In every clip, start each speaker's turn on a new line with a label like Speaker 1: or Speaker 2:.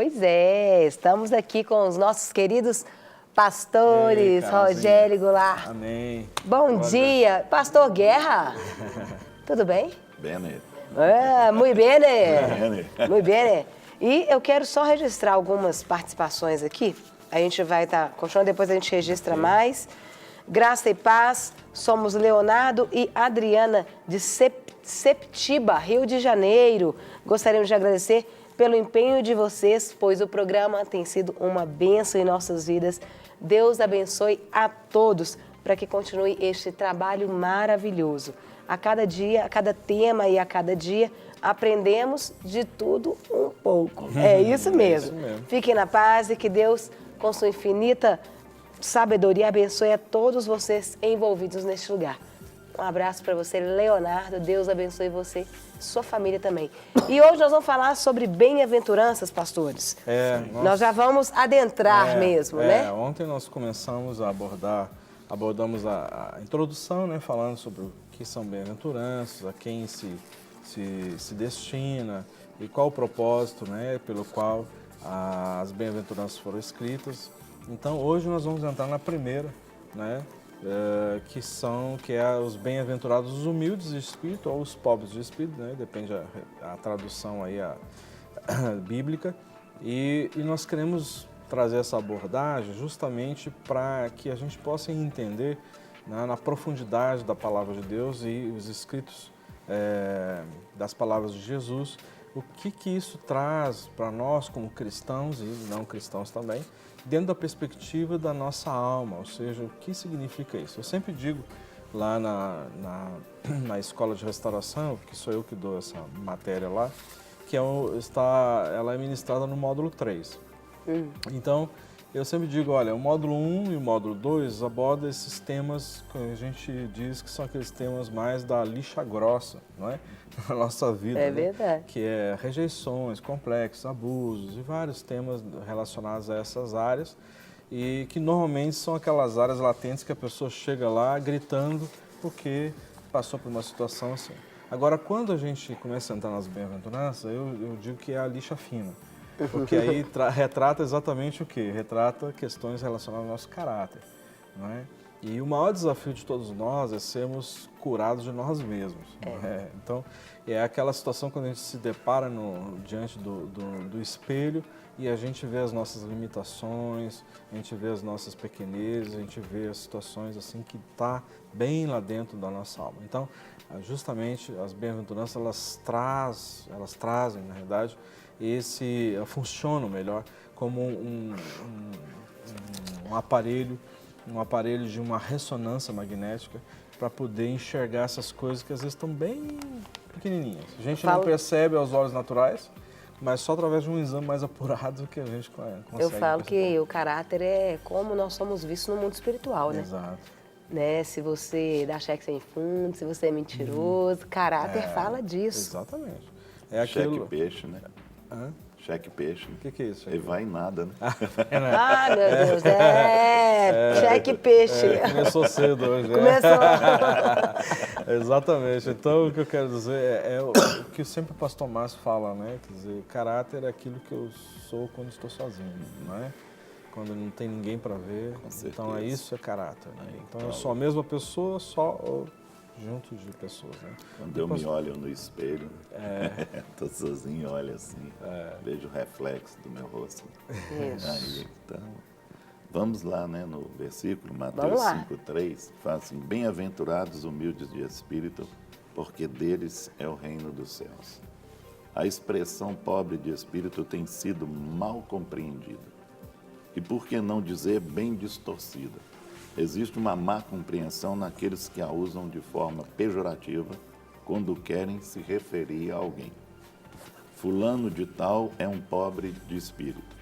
Speaker 1: Pois é, estamos aqui com os nossos queridos pastores, Rogério Goulart.
Speaker 2: Amém.
Speaker 1: Bom dia, Pastor Guerra. Tudo bem?
Speaker 3: Bene.
Speaker 1: Muito bem,
Speaker 3: Bene.
Speaker 1: Muito bem. E eu quero só registrar algumas participações aqui. A gente vai estar continuando, depois a gente registra mais. Graça e paz, somos Leonardo e Adriana de Septiba, Rio de Janeiro. Gostaríamos de agradecer pelo empenho de vocês, pois o programa tem sido uma bênção em nossas vidas. Deus abençoe a todos para que continue este trabalho maravilhoso. A cada dia, a cada tema e a cada dia, aprendemos de tudo um pouco. É isso mesmo. Fiquem na paz e que Deus, com sua infinita sabedoria, abençoe a todos vocês envolvidos neste lugar. Um abraço para você, Leonardo. Deus abençoe você, sua família também. E hoje nós vamos falar sobre bem-aventuranças, pastores. Nós já vamos adentrar mesmo, né?
Speaker 2: Ontem nós começamos a abordamos a introdução, né? Falando sobre o que são bem-aventuranças, a quem se destina e qual o propósito, né? Pelo qual as bem-aventuranças foram escritas. Então, hoje nós vamos entrar na primeira, né, que é os bem-aventurados, os humildes de espírito ou os pobres de espírito, né, depende a tradução aí bíblica. E nós queremos trazer essa abordagem justamente para que a gente possa entender, né, na profundidade da palavra de Deus e os escritos das palavras de Jesus, o que isso traz para nós como cristãos e não cristãos também, dentro da perspectiva da nossa alma, ou seja, o que significa isso? Eu sempre digo lá na escola de restauração, que sou eu que dou essa matéria lá, que ela é ministrada no módulo 3. Então, eu sempre digo, olha, o módulo 1 e o módulo 2 abordam esses temas que a gente diz que são aqueles temas mais da lixa grossa, não é? Na nossa vida.
Speaker 1: É verdade.
Speaker 2: Né? Que é rejeições, complexos, abusos e vários temas relacionados a essas áreas e que normalmente são aquelas áreas latentes que a pessoa chega lá gritando porque passou por uma situação assim. Agora, quando a gente começa a entrar nas bem-aventuranças, eu digo que é a lixa fina. Porque aí retrata exatamente o quê? Retrata questões relacionadas ao nosso caráter, não é? E o maior desafio de todos nós é sermos curados de nós mesmos. Então, é aquela situação quando a gente se depara diante do espelho e a gente vê as nossas limitações, a gente vê as nossas pequenezes, a gente vê as situações assim que está bem lá dentro da nossa alma. Então, justamente as bem-aventuranças, elas trazem, na verdade, funcionam melhor como um aparelho de uma ressonância magnética para poder enxergar essas coisas que às vezes estão bem pequenininhas. A gente não percebe aos olhos naturais, mas só através de um exame mais apurado que a gente consegue.
Speaker 1: Eu falo que o caráter é como nós somos vistos no mundo espiritual, né?
Speaker 2: Exato.
Speaker 1: Né? Se você dá cheque sem fundo, se você é mentiroso, caráter fala disso.
Speaker 2: Exatamente.
Speaker 3: Cheque peixe, né?
Speaker 2: Hã?
Speaker 3: Cheque peixe.
Speaker 2: O que é isso?
Speaker 3: Ele vai em nada, né?
Speaker 1: Ah, meu Deus, cheque peixe.
Speaker 2: Começou cedo hoje.
Speaker 1: Começou.
Speaker 2: Exatamente. Então, o que eu quero dizer é o que sempre o pastor Márcio fala, né? Quer dizer, caráter é aquilo que eu sou quando estou sozinho, não é? Quando não tem ninguém para ver. Então, isso é caráter, né? Então, eu sou a mesma pessoa, só junto de pessoas, né?
Speaker 3: Quando eu me olho no espelho, tô sozinho, olho assim, vejo o reflexo do meu rosto.
Speaker 1: Isso.
Speaker 3: Aí, então, vamos lá, né, no versículo, Mateus 5,3, fala assim, bem-aventurados humildes de espírito, porque deles é o reino dos céus. A expressão pobre de espírito tem sido mal compreendida. E por que não dizer bem distorcida? Existe uma má compreensão naqueles que a usam de forma pejorativa quando querem se referir a alguém. Fulano de tal é um pobre de espírito.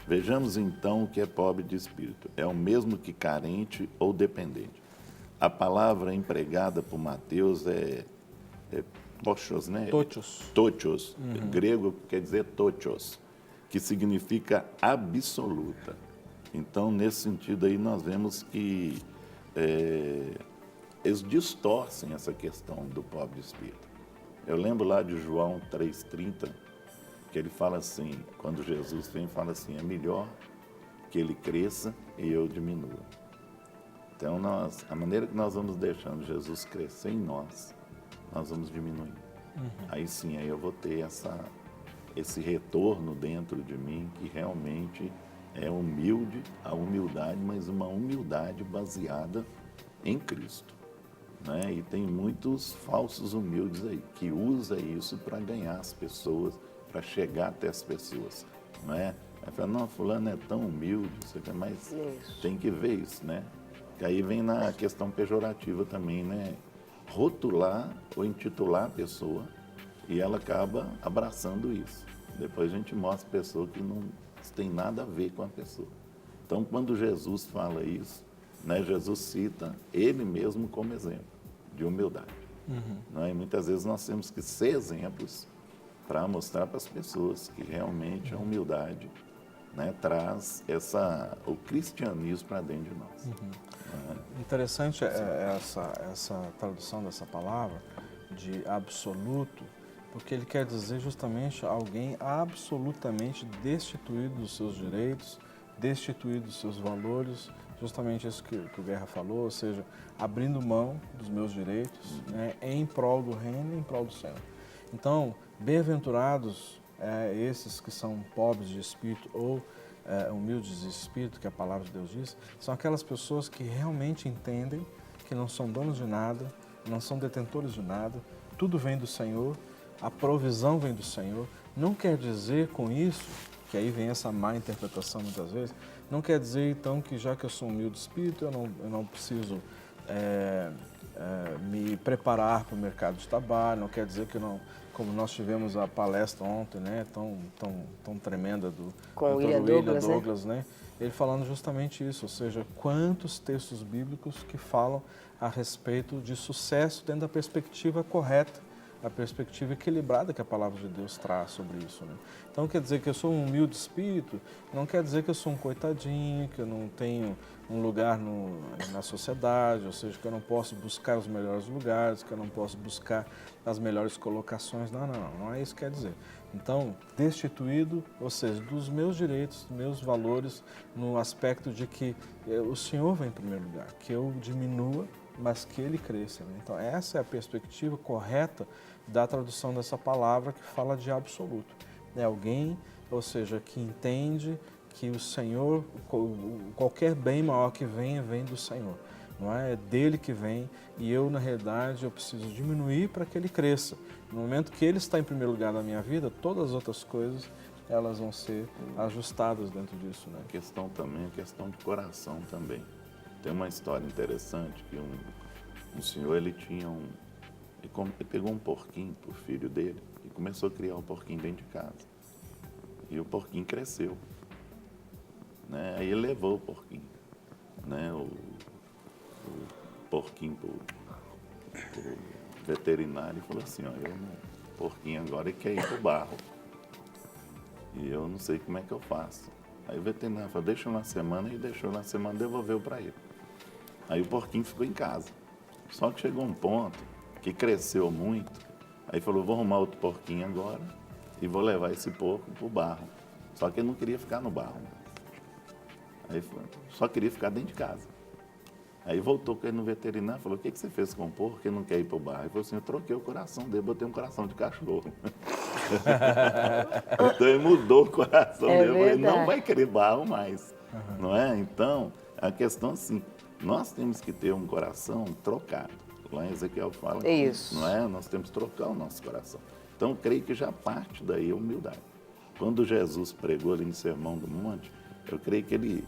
Speaker 3: Vejamos então o que é pobre de espírito. É o mesmo que carente ou dependente. A palavra empregada por Mateus é tochos, né? Tochos. Grego quer dizer tochos, que significa absoluta. Então, nesse sentido aí, nós vemos que eles distorcem essa questão do pobre espírito. Eu lembro lá de João 3,30, que ele fala assim, quando Jesus vem, fala assim, é melhor que ele cresça e eu diminua. Então, a maneira que nós vamos deixando Jesus crescer em nós, nós vamos diminuindo. Aí sim, aí eu vou ter esse retorno dentro de mim que realmente é humilde, a humildade, mas uma humildade baseada em Cristo. Né? E tem muitos falsos humildes aí, que usa isso para ganhar as pessoas, para chegar até as pessoas. Não é? Aí fala, não, fulano é tão humilde, mas tem que ver isso, né? Que aí vem na questão pejorativa também, né? Rotular ou intitular a pessoa e ela acaba abraçando isso. Depois a gente mostra a pessoa que não tem nada a ver com a pessoa. Então, quando Jesus fala isso, né, Jesus cita ele mesmo como exemplo de humildade. Né? E muitas vezes nós temos que ser exemplos para mostrar para as pessoas que realmente a humildade, né, traz o cristianismo para dentro de nós.
Speaker 2: Interessante essa tradução dessa palavra de absoluto, porque ele quer dizer justamente alguém absolutamente destituído dos seus direitos, destituído dos seus valores, justamente isso que o Guerra falou, ou seja, abrindo mão dos meus direitos, né, em prol do reino, em prol do Senhor. Então, bem-aventurados esses que são pobres de espírito ou humildes de espírito, que a palavra de Deus diz, são aquelas pessoas que realmente entendem que não são donos de nada, não são detentores de nada, tudo vem do Senhor, a provisão vem do Senhor. Não quer dizer com isso, que aí vem essa má interpretação muitas vezes, não quer dizer então que já que eu sou humilde de espírito, eu não preciso me preparar para o mercado de trabalho, não quer dizer que eu não, como nós tivemos a palestra ontem, né, tão tremenda do
Speaker 1: com o William Douglas,
Speaker 2: né? Ele falando justamente isso, ou seja, quantos textos bíblicos que falam a respeito de sucesso dentro da perspectiva correta, a perspectiva equilibrada que a palavra de Deus traz sobre isso, né? Então, quer dizer que eu sou um humilde espírito, não quer dizer que eu sou um coitadinho, que eu não tenho um lugar na sociedade, ou seja, que eu não posso buscar os melhores lugares, que eu não posso buscar as melhores colocações. Não é isso que quer dizer. Então, destituído, ou seja, dos meus direitos, dos meus valores, no aspecto de que o Senhor vem em primeiro lugar, que eu diminua, mas que ele cresça. Né? Então, essa é a perspectiva correta da tradução dessa palavra que fala de absoluto. É alguém, ou seja, que entende que o Senhor, qualquer bem maior que venha, vem do Senhor. Não é dele que vem e eu, na realidade, eu preciso diminuir para que ele cresça. No momento que ele está em primeiro lugar na minha vida, todas as outras coisas, elas vão ser ajustadas dentro disso. Né?
Speaker 3: A questão também, a questão de coração também. Tem uma história interessante que um senhor, ele pegou um porquinho para o filho dele e começou a criar o porquinho dentro de casa. E o porquinho cresceu. Né? Aí ele levou o porquinho, né? o porquinho para o veterinário e falou assim, ó, o porquinho agora quer ir para o barro. E eu não sei como é que eu faço. Aí o veterinário falou, deixa uma semana, e deixou na semana e devolveu para ele. Aí o porquinho ficou em casa. Só que chegou um ponto que cresceu muito, aí falou, vou arrumar outro porquinho agora e vou levar esse porco para o barro. Só que ele não queria ficar no barro. Aí só queria ficar dentro de casa. Aí voltou com ele no veterinário e falou, o que você fez com o porco que ele não quer ir para o barro? Ele falou assim, eu troquei o coração dele, botei um coração de cachorro. Então ele mudou o coração dele, ele não vai querer barro mais. Não é? Então, a questão assim, nós temos que ter um coração trocado. Lá em Ezequiel fala que,
Speaker 1: isso.
Speaker 3: Não é? Nós temos que trocar o nosso coração. Então, eu creio que já parte daí a humildade. Quando Jesus pregou ali no Sermão do Monte, eu creio que ele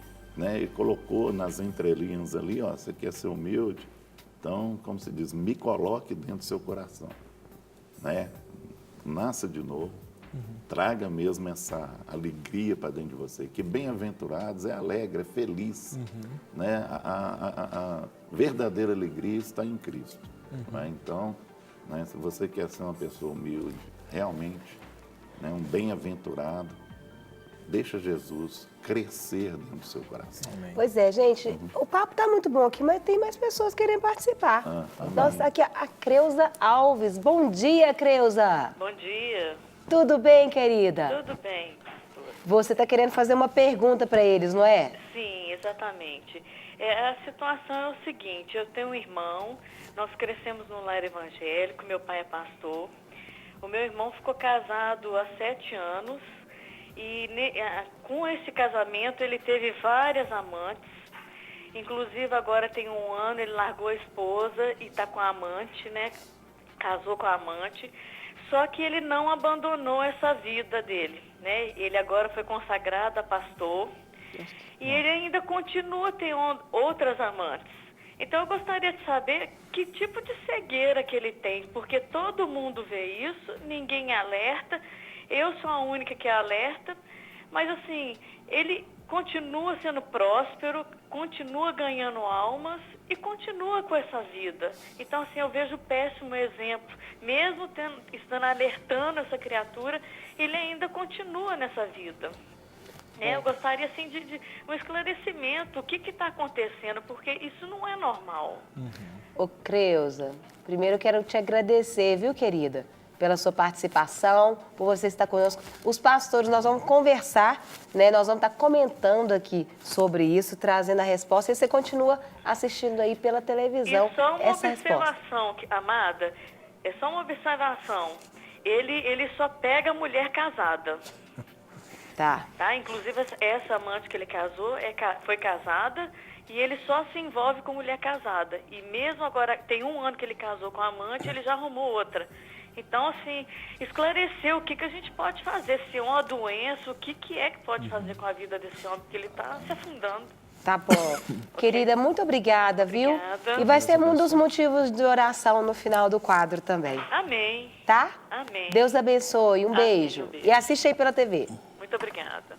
Speaker 3: colocou nas entrelinhas ali, ó, você quer ser humilde, então, como se diz, me coloque dentro do seu coração. Né? Nasça de novo, traga mesmo essa alegria para dentro de você, que bem-aventurados, é alegre, é feliz. Né? A verdadeira alegria está em Cristo. Né? Então, né, se você quer ser uma pessoa humilde, realmente, né, um bem-aventurado, deixa Jesus crescer dentro do seu coração.
Speaker 1: Amém. Pois é, gente, o papo está muito bom aqui, mas tem mais pessoas querendo participar. Nossa, aqui a Creuza Alves. Bom dia, Creuza.
Speaker 4: Bom dia.
Speaker 1: Tudo bem, querida?
Speaker 4: Tudo bem.
Speaker 1: Você está querendo fazer uma pergunta para eles, não é?
Speaker 4: Sim, exatamente. A situação é o seguinte, eu tenho um irmão, nós crescemos num lar evangélico, meu pai é pastor. O meu irmão ficou casado há 7 anos e com esse casamento ele teve várias amantes. Inclusive agora tem 1 ano, ele largou a esposa e está com a amante, né? Casou com a amante. Só que ele não abandonou essa vida dele, né? Ele agora foi consagrado a pastor e ele ainda continua tendo outras amantes. Então eu gostaria de saber que tipo de cegueira que ele tem, porque todo mundo vê isso, ninguém alerta, eu sou a única que alerta, mas assim, ele continua sendo próspero, continua ganhando almas e continua com essa vida. Então, assim, eu vejo péssimo exemplo. Mesmo estando alertando essa criatura, ele ainda continua nessa vida. Eu gostaria, assim, de um esclarecimento. O que está acontecendo? Porque isso não é normal.
Speaker 1: Ô, Creuza, primeiro eu quero te agradecer, viu, querida? Pela sua participação, por você estar conosco. Os pastores, nós vamos conversar, né? Nós vamos estar comentando aqui sobre isso, trazendo a resposta. E você continua assistindo aí pela televisão
Speaker 4: E só uma
Speaker 1: essa resposta.
Speaker 4: observação, amada, é só uma observação. Ele só pega mulher casada.
Speaker 1: Tá.
Speaker 4: Tá? Inclusive, essa amante que ele casou foi casada e ele só se envolve com mulher casada. E mesmo agora, tem 1 ano que ele casou com a amante, ele já arrumou outra. Então, assim, esclarecer o que a gente pode fazer, se é uma doença, o que é que pode fazer com a vida desse homem, porque ele está se afundando.
Speaker 1: Tá bom. Querida, muito obrigada, viu?
Speaker 4: Obrigada.
Speaker 1: E vai ser um dos motivos de oração no final do quadro também.
Speaker 4: Amém.
Speaker 1: Tá?
Speaker 4: Amém.
Speaker 1: Deus abençoe. Um
Speaker 4: Amém,
Speaker 1: beijo.
Speaker 4: um beijo.
Speaker 1: E assiste aí pela TV.
Speaker 4: Muito obrigada.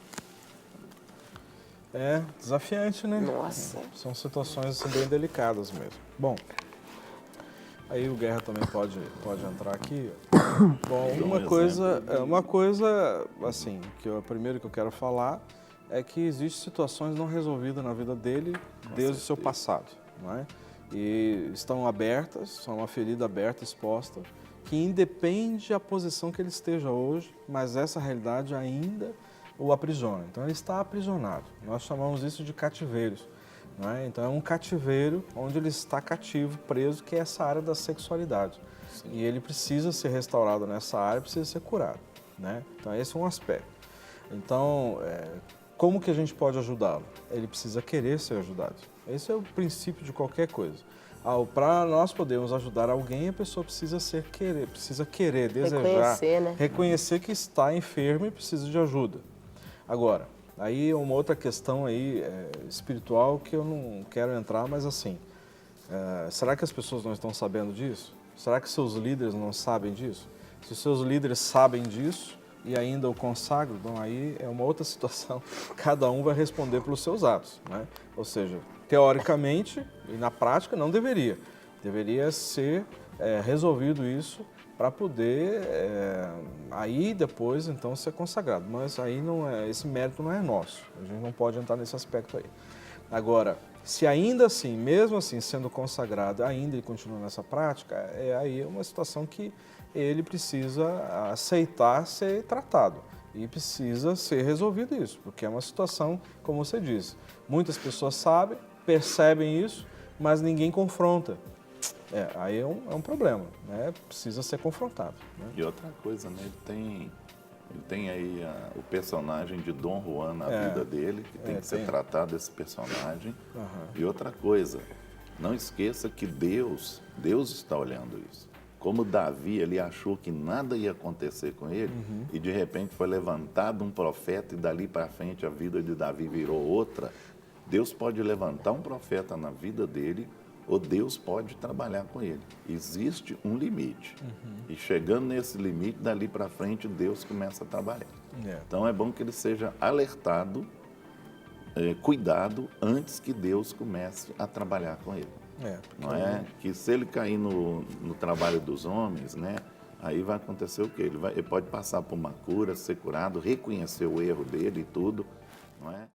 Speaker 2: É desafiante, né?
Speaker 1: Nossa.
Speaker 2: São situações assim, bem delicadas mesmo. Bom, aí o Guerra também pode entrar aqui. Bom, uma coisa assim, primeiro que eu quero falar é que existem situações não resolvidas na vida dele desde o seu passado, não é? E estão abertas, são uma ferida aberta, exposta, que independe da posição que ele esteja hoje, mas essa realidade ainda o aprisiona. Então ele está aprisionado. Nós chamamos isso de cativeiros. Não é? Então é um cativeiro onde ele está cativo, preso, que é essa área da sexualidade. Sim. E ele precisa ser restaurado nessa área, precisa ser curado. Né? Então esse é um aspecto. Então, como que a gente pode ajudá-lo? Ele precisa querer ser ajudado. Esse é o princípio de qualquer coisa. Para nós podermos ajudar alguém, a pessoa precisa querer, desejar,
Speaker 1: né?
Speaker 2: reconhecer que está enfermo e precisa de ajuda. Agora, aí uma outra questão aí espiritual que eu não quero entrar, mas assim, será que as pessoas não estão sabendo disso? Será que seus líderes não sabem disso? Se os seus líderes sabem disso e ainda o consagram, então aí é uma outra situação. Cada um vai responder pelos seus atos, né? Ou seja, teoricamente e na prática não deveria. Deveria ser resolvido isso para poder aí depois então ser consagrado. Mas aí esse mérito não é nosso. A gente não pode entrar nesse aspecto aí. Agora, se ainda assim, mesmo assim sendo consagrado, ainda ele continua nessa prática, aí é uma situação que ele precisa aceitar ser tratado. E precisa ser resolvido isso, porque é uma situação, como você disse, muitas pessoas sabem, percebem isso, mas ninguém confronta. Aí é um problema, né? Precisa ser confrontado. Né?
Speaker 3: E outra coisa, né? Ele tem aí o personagem de Dom Juan na vida dele, que tem que ser tratado esse personagem. Uhum. E outra coisa, não esqueça que Deus está olhando isso. Como Davi, ele achou que nada ia acontecer com ele, e de repente foi levantado um profeta e dali para frente a vida de Davi virou outra. Deus pode levantar um profeta na vida dele, ou Deus pode trabalhar com ele. Existe um limite. E chegando nesse limite, dali para frente, Deus começa a trabalhar. Então é bom que ele seja alertado, cuidado, antes que Deus comece a trabalhar com ele. Não é? Que se ele cair no trabalho dos homens, né? Aí vai acontecer o quê? Ele pode passar por uma cura, ser curado, reconhecer o erro dele e tudo, não é?